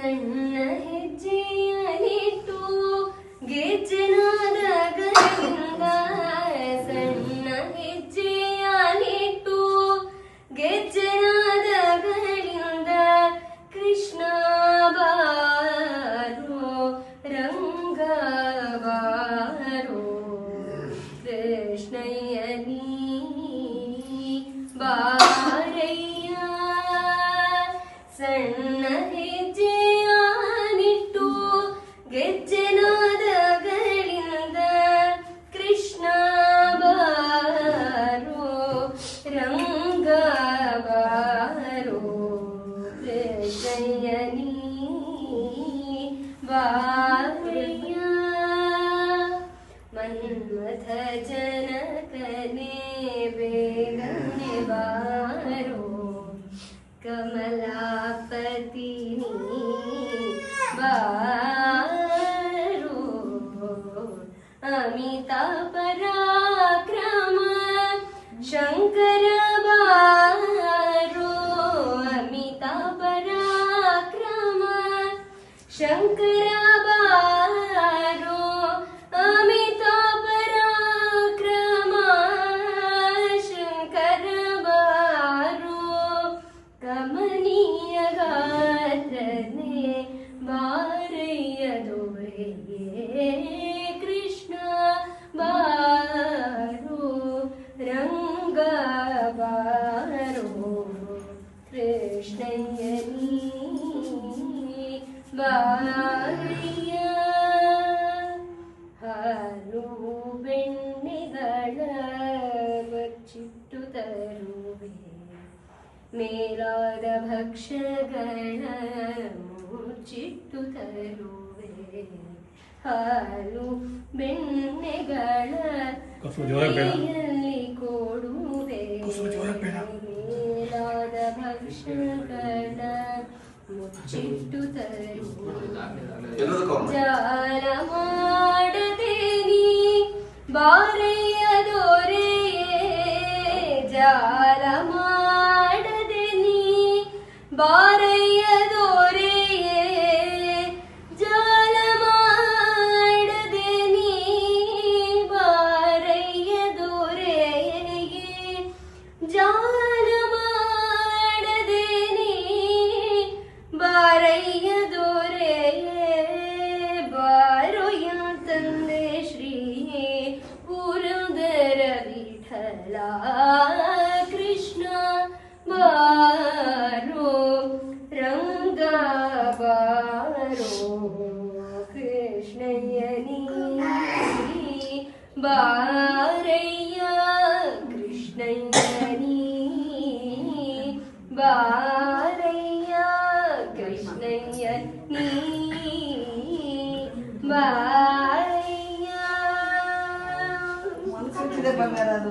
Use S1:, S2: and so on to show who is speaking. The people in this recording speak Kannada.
S1: ಸಣ್ಣ ಹೆಜ್ಜೆಯನಿಟ್ಟು ಗೆಜ್ಜೆನಾದಗಳಿಂದ ಸಣ್ಣ ಹೆಜ್ಜೆಯನಿಟ್ಟು ಗೆಜ್ಜೆನಾದಗಳಿಂದ ಕೃಷ್ಣ ಬಾರೋ ರಂಗ ಬಾರೋ ಕೃಷ್ಣಯ್ಯ ನೀ ಬಾರಯ್ಯ ಸಣ್ಣ ಹೆಜ್ಜೆಯನಿಟ್ಟು ಗೆಜ್ಜೆನಾದಗಳಿಂದ ಕೃಷ್ಣ ಬಾರೋ ರಂಗ ಬಾರೋ ಕೃಷ್ಣಯ್ಯ ನೀ ಬಾರಯ್ಯ ಮನ್ಮಥ ಜನಕನೇ ಬೇಗನೆ ಬಾರೋ ಕಮಲಾಪತಿ ಬಾರೋ ಅಮಿತ ಪರಾಕ್ರಮ ಶಂಕರ ಬಾರೋ ಅಮಿತ ಪರಾಕ್ರಮ ಶಂಕರ ಬಾರೋ ಅಮಿತ ಪರಾಕ್ರಮ ಶಂಕರ ಬಾರೋ ಕಮನೀಯ ಗಾತ್ರನೆ ಬಾರಯ್ಯ ದೊರೆಯೇ ಕೃಷ್ಣ ಬಾರೋ ರಂಗ ಬಾರೋ ಕೃಷ್ಣಯ್ಯ ನೀ ಬಾರಯ್ಯ ಹಾಲು ಬೆಣ್ಣೆಗಳ ಬಚ್ಚಿಟ್ಟು ತರುವೆ ಮೇಲಾದ ಭಕ್ಷ್ಯಗಳ ಮುಚ್ಚಿಟ್ಟು ತರುವೆ ಹಾಲು ಬೆಣ್ಣೆಗಳ ಕೈಯಲ್ಲಿ ಕೊಡುವೆ ಮೇಲಾದ ಭಕ್ಷ್ಯಗಳ ಮುಚ್ಚಿಟ್ಟು ತರುವೆ ಜಾಲ ಮಾಡದೆ ನೀ ಬಾರಯ್ಯ ದೊರೆಯೇ ಜಾಲ ಮಾಡದೆ ನೀ ಬಾರಯ್ಯ ದೊರೆಯೇ ಜಾಲ ಮಾಡದೆ ನೀ ಬಾರಯ್ಯ ದೊರೆಯೇ ಜಾಲ ಮಾಡದೆ ನೀ ಬಾರಯ್ಯ ದೊರೆಯೇ ಬಾರೋ ತಂದೆ ಶ್ರೀ ಪುರಂದರ ವಿಠಲ ಕೃಷ್ಣ ಬಾರೋ ರಂಗ ಬಾರೋ ಕೃಷ್ಣಯ್ಯ ನೀ ಬಾರಯ್ಯ ಕೃಷ್ಣಯ್ಯ ನೀ ಬಾರಯ್ಯ ಕೃಷ್ಣಯ್ಯ ನೀ ಬಾರಯ್ಯ